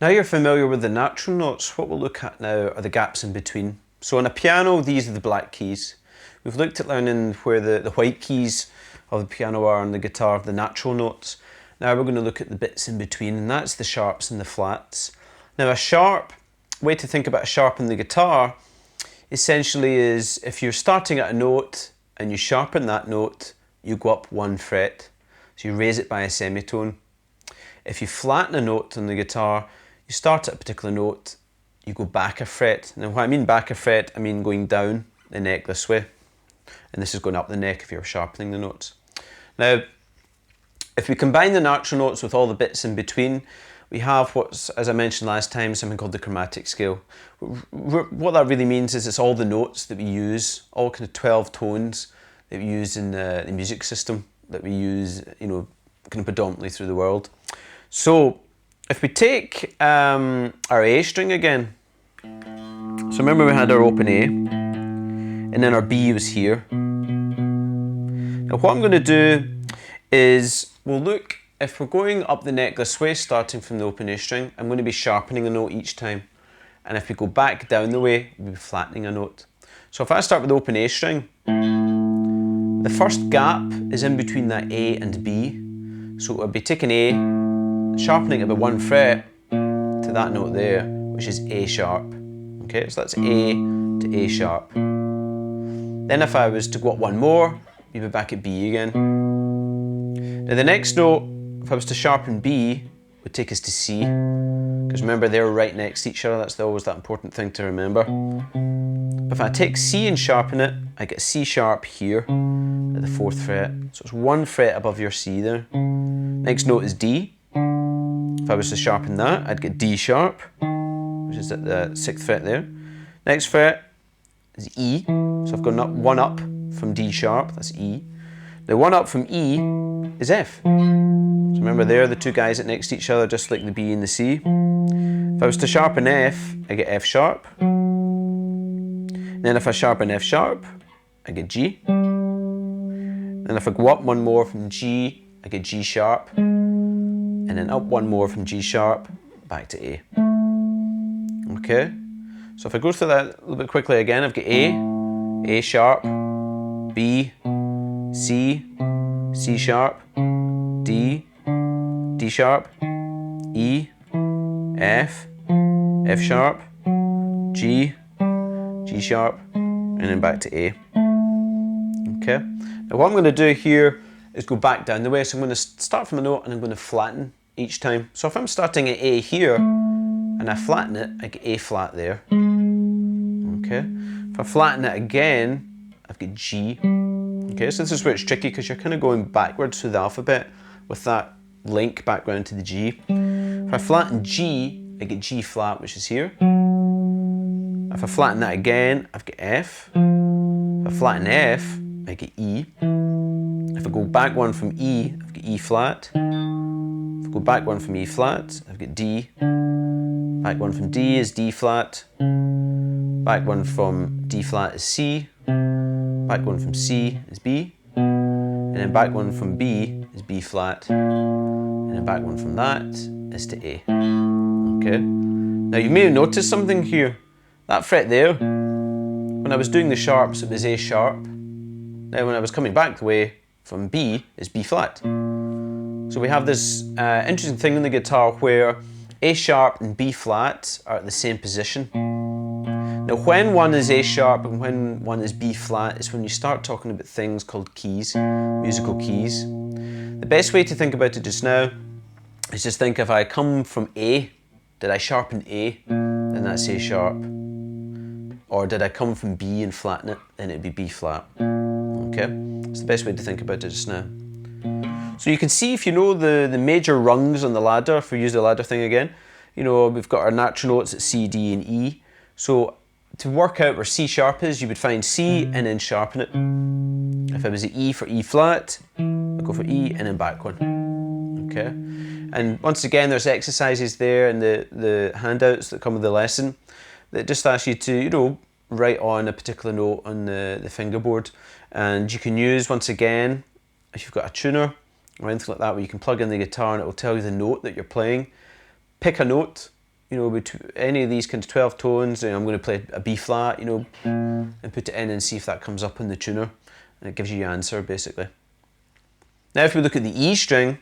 Now you're familiar with the natural notes, what we'll look at now are the gaps in between. So on a piano, these are the black keys. We've looked at learning where the white keys of the piano are on the guitar, the natural notes. Now we're going to look at the bits in between, and that's the sharps and the flats. Now a sharp, way to think about a sharp in the guitar, essentially is if you're starting at a note and you sharpen that note, you go up 1 fret. So you raise it by a semitone. If you flatten a note on the guitar, you start at a particular note, you go back a fret. Now when I mean back a fret, I mean going down the neck this way. And this is going up the neck if you're sharpening the notes. Now, if we combine the natural notes with all the bits in between, we have what's, as I mentioned last time, something called the chromatic scale. What that really means is it's all the notes that we use, all kind of 12 tones that we use in the music system that we use, kind of predominantly through the world. So if we take our A string again, so remember we had our open A, and then our B was here. Now what I'm going to do is we'll look, if we're going up the neck this way, starting from the open A string, I'm going to be sharpening a note each time. And if we go back down the way, we'll be flattening a note. So if I start with the open A string, the first gap is in between that A and B. So I'll be taking A, sharpening it by 1 fret to that note there, which is A sharp. Okay, so that's A to A sharp. Then if I was to go up 1 more, we'd be back at B again. Now the next note, if I was to sharpen B, would take us to C. Because remember, they're right next to each other, that's always that important thing to remember. But if I take C and sharpen it, I get C sharp here at the 4th fret. So it's 1 fret above your C there. Next note is D. If I was to sharpen that, I'd get D sharp, which is at the 6th fret there. Next fret is E. So I've gone up 1 up from D sharp, that's E. The 1 up from E is F. So remember, they're the two guys that next to each other, just like the B and the C. If I was to sharpen F, I get F sharp. Then if I sharpen F sharp, I get G. Then if I go up 1 more from G, I get G sharp. And then up 1 more from G sharp, back to A. Okay? So if I go through that a little bit quickly again, I've got A sharp, B, C, C sharp, D, D sharp, E, F, F sharp, G, G sharp, and then back to A. Okay? Now what I'm going to do here is go back down the way. So I'm going to start from a note and I'm going to flatten each time. So if I'm starting at A here and I flatten it, I get A flat there. Okay? If I flatten it again, I've got G. Okay, so this is where it's tricky because you're kind of going backwards through the alphabet with that link back round to the G. If I flatten G, I get G flat, which is here. If I flatten that again, I've got F. If I flatten F, I get E. If I go back 1 from E, I've got E flat. If I go back 1 from E flat, I've got D. Back 1 from D is D flat. Back 1 from D flat is C. Back 1 from C is B. And then back 1 from B is B flat. And then back 1 from that is to A. Okay? Now you may have noticed something here. That fret there, when I was doing the sharps, it was A sharp. Now when I was coming back the way from B, it's B flat. So we have this interesting thing in the guitar where A sharp and B flat are at the same position. Now when one is A sharp and when one is B flat is when you start talking about things called keys, musical keys. The best way to think about it just now is just think if I come from A, did I sharpen A, then that's A sharp. Or did I come from B and flatten it, then it'd be B flat. Okay, that's the best way to think about it just now. So you can see, if you know the major rungs on the ladder, if we use the ladder thing again, we've got our natural notes at C, D and E. So to work out where C sharp is, you would find C and then sharpen it. If it was an E for E flat, I'd go for E and then back 1. Okay? And once again, there's exercises there in the handouts that come with the lesson that just ask you to, write on a particular note on the fingerboard. And you can use, once again, if you've got a tuner or anything like that, where you can plug in the guitar and it will tell you the note that you're playing. Pick a note you know, any of these kind of 12 tones, and I'm going to play a B flat, you know, and put it in and see if that comes up on the tuner, and it gives you your answer basically. Now if we look at the E string,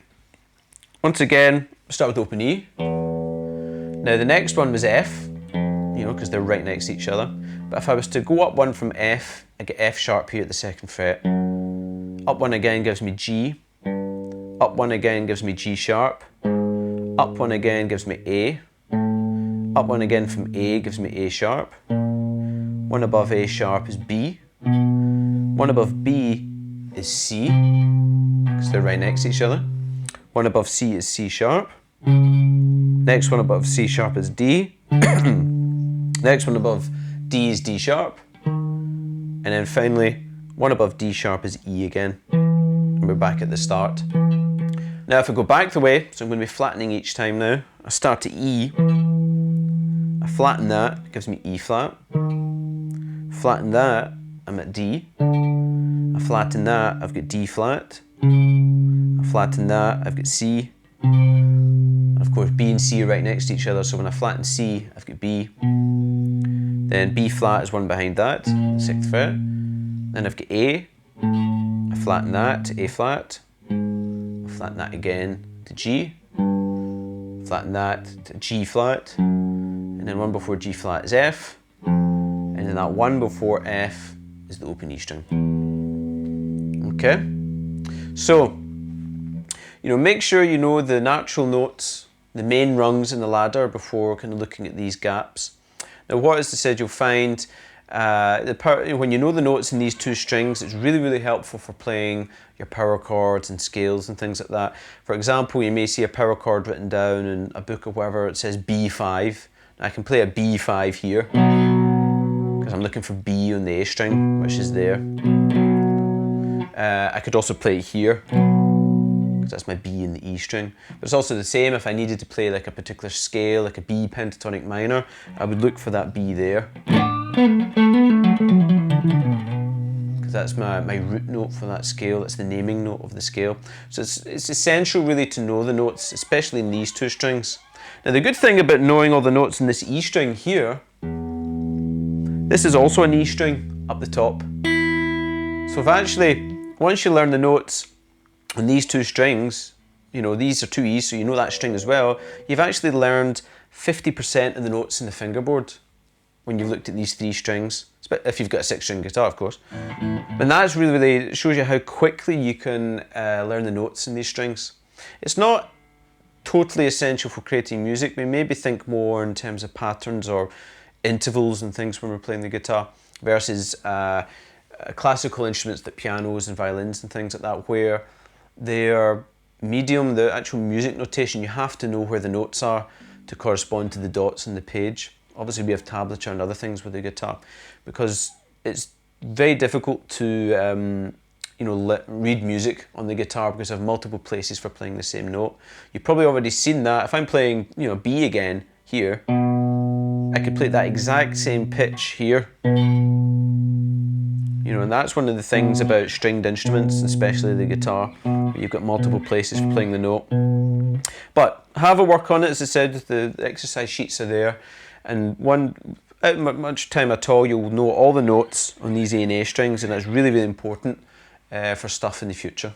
once again, start with open E. Now the next one was F, you know, because they're right next to each other. But if I was to go up one from F, I get F sharp here at the 2nd fret. Up one again gives me G. Up one again gives me G sharp. Up one again gives me A. Up one again from A gives me A sharp. One above A sharp is B. One above B is C, because they're right next to each other. One above C is C sharp. Next one above C sharp is D. Next one above D is D sharp. And then finally, one above D sharp is E again. And we're back at the start. Now if I go back the way, so I'm going to be flattening each time now. I start at E. I flatten that, it gives me E flat. Flatten that, I'm at D. I flatten that, I've got D flat. I flatten that, I've got C. Of course, B and C are right next to each other, so when I flatten C, I've got B. Then B flat is one behind that, 6th fret. Then I've got A. I flatten that to A flat. I flatten that again to G. Flatten that to G flat. And then one before G flat is F. And then that one before F is the open E string. Okay? So, you know, make sure you know the natural notes, the main rungs in the ladder before kind of looking at these gaps. Now what is said you'll find, when you know the notes in these two strings, it's really, really helpful for playing your power chords and scales and things like that. For example, you may see a power chord written down in a book or whatever, it says B5. I can play a B5 here, because I'm looking for B on the A string, which is there. I could also play it here, because that's my B in the E string. But it's also the same if I needed to play like a particular scale, like a B pentatonic minor, I would look for that B there. Because that's my root note for that scale, that's the naming note of the scale. So it's essential really to know the notes, especially in these two strings. Now the good thing about knowing all the notes in this E string here, this is also an E string up the top. So if actually, once you learn the notes on these two strings, you know, these are two E's, so you know that string as well, you've actually learned 50% of the notes in the fingerboard when you've looked at these three strings, if you've got a 6-string guitar, of course. And that's really, really shows you how quickly you can learn the notes in these strings. It's not totally essential for creating music. We maybe think more in terms of patterns or intervals and things when we're playing the guitar versus classical instruments like pianos and violins and things like that, where their medium, the actual music notation, you have to know where the notes are to correspond to the dots on the page. Obviously we have tablature and other things with the guitar, because it's very difficult to you know, read music on the guitar because I have multiple places for playing the same note. You've probably already seen that. If I'm playing, you know, B again here, I could play that exact same pitch here. You know, and that's one of the things about stringed instruments, especially the guitar, where you've got multiple places for playing the note. But have a work on it, as I said, the exercise sheets are there, and without much time at all, you'll know all the notes on these A and A strings, and that's really, really important for stuff in the future.